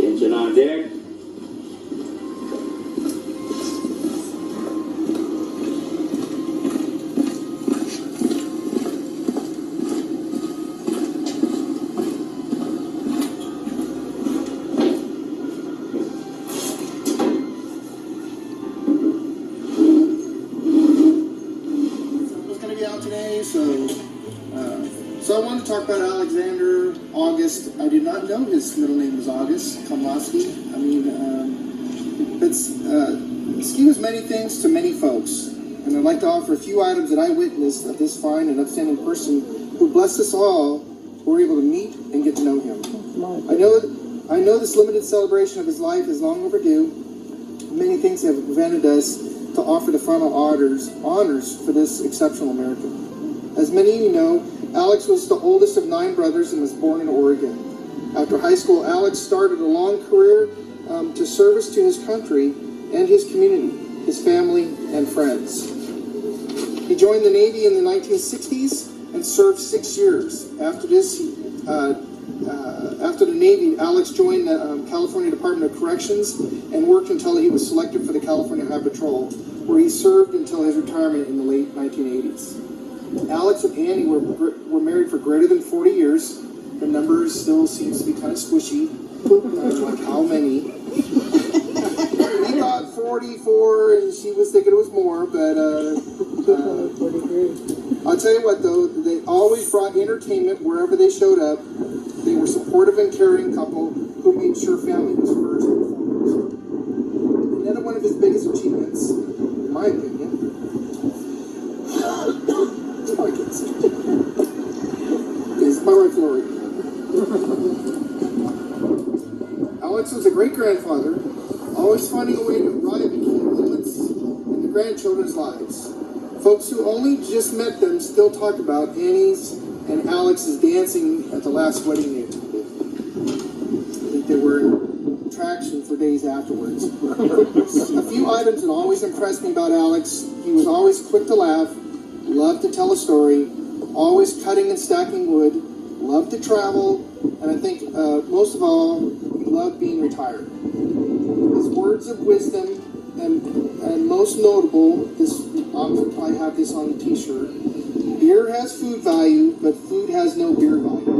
Engine on deck. So I wanted to talk about Alexander August. I did not know his middle name was August Komlofske. I mean, Ski was many things to many folks, and I'd like to offer a few items that I witnessed of this fine and upstanding person who blessed us all who were able to meet and get to know him. I know this limited celebration of his life is long overdue. Many things have prevented us to offer the final honors for this exceptional American. As many of you know, Alex was the oldest of 9 brothers and was born in Oregon. After high school, Alex started a long career to service to his country and his community, his family, and friends. He joined the Navy in the 1960s and served 6 years. After the Navy, Alex joined the California Department of Corrections and worked until he was selected for the California Highway Patrol, where he served until his retirement in the late 1980s. Alex and Annie were married for greater than 40 years. The number still seems to be kind of squishy. Like how many? He got 44 and she was thinking it was more, but I'll tell you what though, they always brought entertainment wherever they showed up. They were supportive and caring couple who made sure family was first and foremost. Another one of his biggest achievements, in my opinion, is my wife Lori. Alex was a great-grandfather, always finding a way to arrive at key moments in the grandchildren's lives. Folks who only just met them still talk about Annie's and Alex's dancing at the last wedding they attended. I think they were in traction for days afterwards. A few items that always impressed me about Alex: he was always quick to laugh, loved to tell a story, always cutting and stacking wood, loved to travel, and I think most of all, he loved being retired. His words of wisdom, and most notable, I'll probably have this on a t-shirt: beer has food value, but food has no beer value.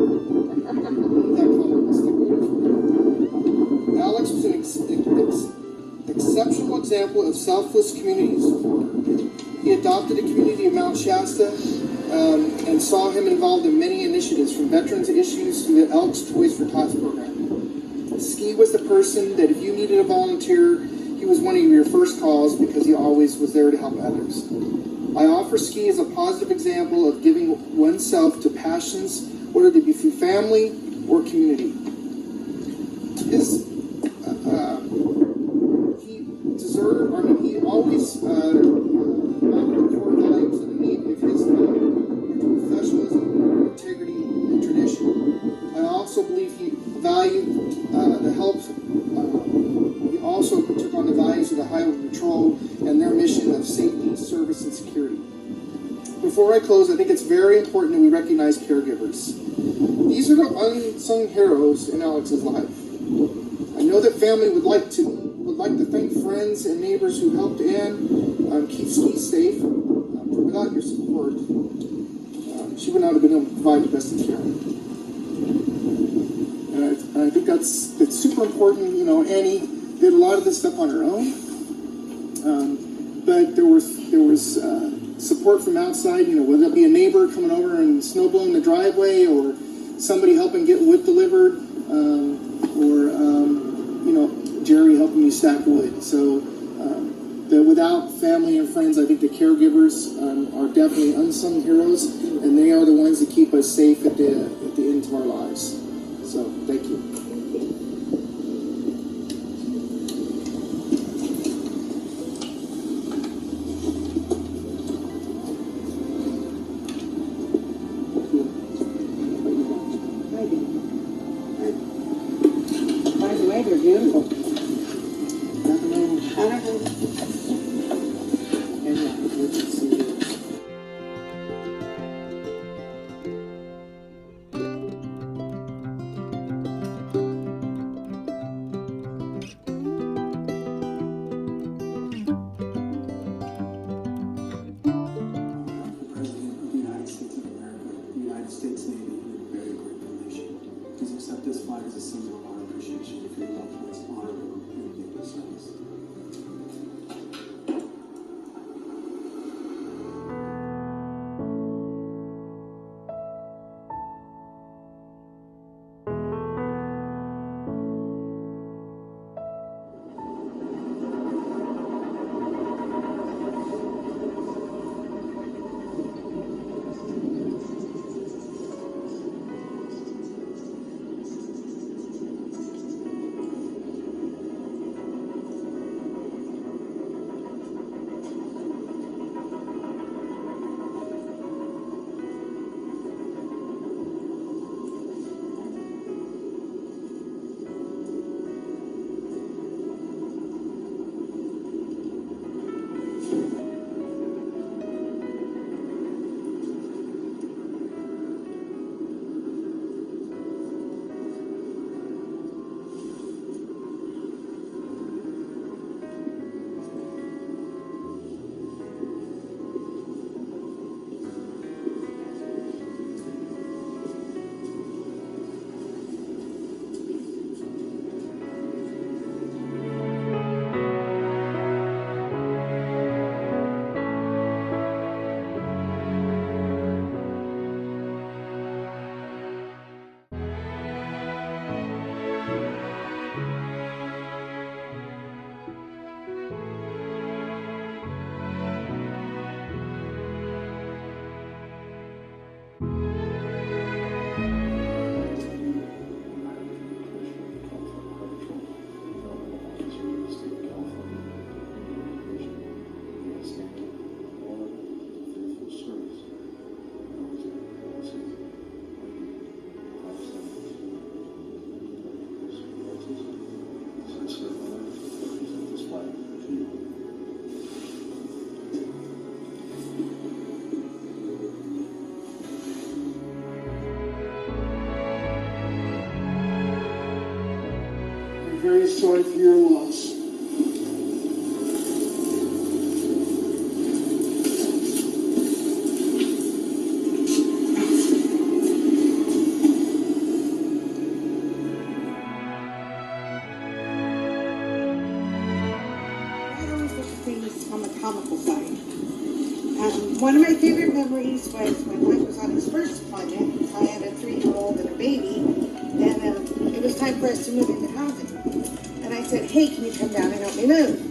Alex was an exceptional example of selfless community support. He adopted a community of Mount Shasta and saw him involved in many initiatives, from veterans issues to the Elks Toys for Tots program. Ski was the person that if you needed a volunteer, he was one of your first calls because he always was there to help others. I offer Ski as a positive example of giving oneself to passions, whether they be through family or community. He always core values in the name of his professionalism, integrity, and tradition. I also believe he valued the help. He also took on the values of the Highway Patrol and their mission of safety, service, and security. Before I close, I think it's very important that we recognize caregivers. These are the unsung heroes in Alex's life. I know that family would like to thank friends and neighbors who helped Anne keep Ski safe. Without your support, she would not have been able to provide the best of care. And I think that's super important. You know, Annie did a lot of this stuff on her own, but there was support from outside. You know, whether it be a neighbor coming over and snow blowing the driveway, or somebody helping get wood delivered, or you know, Jerry helping me stack wood. So without family and friends, I think the caregivers are definitely unsung heroes, and they are the ones that keep us safe at the end of our lives. So thank you. By the way, they're beautiful. States Navy in a very grateful nation. Please accept this flag as a symbol of our appreciation for your loved ones, honor them, and naval service. Very sorry for your loss. On the comical side. One of my favorite memories was when Mike was on his first deployment. I had a 3-year-old and a baby, and it was time for us to move into housing. And I said, hey, can you come down and help me move?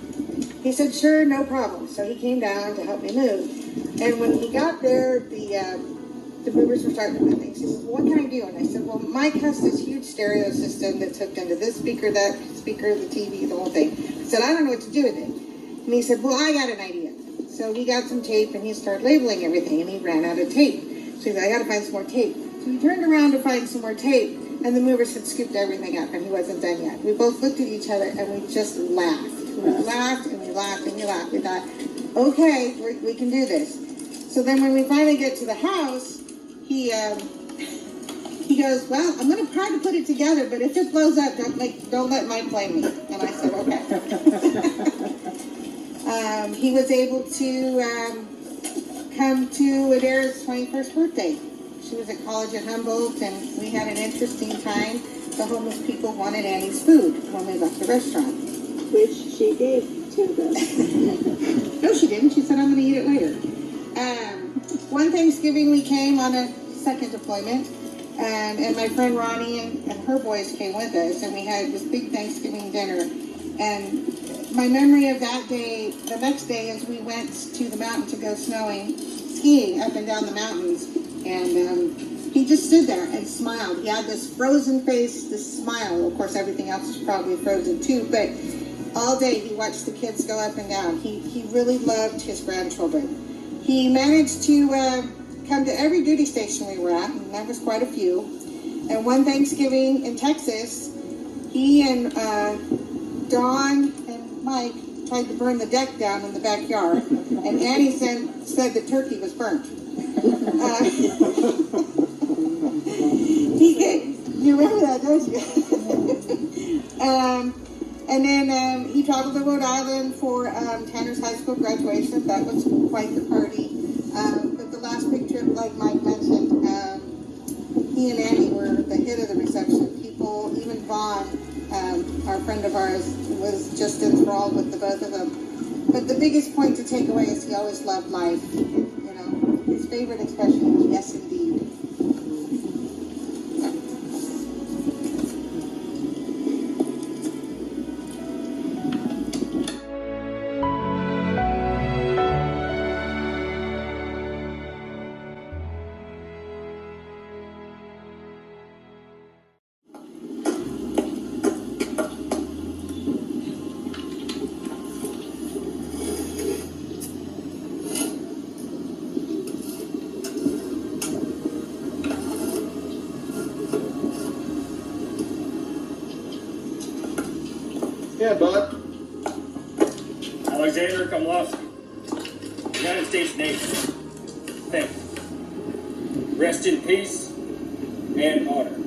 He said, sure, no problem. So he came down to help me move. And when he got there, the movers were starting to move things. He said, well, what can I do? And I said, well, Mike has this huge stereo system that's hooked into this speaker, that speaker, the TV, the whole thing. I said, I don't know what to do with it. And he said, well, I got an idea. So we got some tape, and he started labeling everything, and he ran out of tape. So he said, I got to find some more tape. So he turned around to find some more tape, and the movers had scooped everything up, and he wasn't done yet. We both looked at each other, and we just laughed. We laughed, and we laughed, and we laughed. We thought, okay, we can do this. So then when we finally get to the house, he goes, well, I'm going to try to put it together, but if it blows up, don't let Mike blame me. And I said, okay. He was able to come to Adara's 21st birthday. She was at college at Humboldt, and we had an interesting time. the homeless people wanted Annie's food when we left the restaurant. Which she gave to them. No, she didn't. She said, I'm going to eat it later. One Thanksgiving, we came on a second deployment, and my friend Ronnie and her boys came with us, and we had this big Thanksgiving dinner. And my memory of that day, the next day, is we went to the mountain to go skiing up and down the mountains, and he just stood there and smiled. He had this frozen face, this smile. Of course, everything else was probably frozen too, but all day he watched the kids go up and down. He really loved his grandchildren. He managed to come to every duty station we were at, and that was quite a few. And one Thanksgiving in Texas, he and Dawn and Mike tried to burn the deck down in the backyard, and Annie said the turkey was burnt. You remember that, don't you? And then he traveled to Rhode Island for Tanner's high school graduation. That was quite the party. But the last big trip, like Mike mentioned, he and Annie were the hit of the reception. People, even Vaughn, our friend of ours, was just enthralled with the both of them. But the biggest point to take away is he always loved life. You know, his favorite expression was yes, indeed. Yeah, bud. Alexander Komlofske, United States Navy. Thank you. Rest in peace and honor.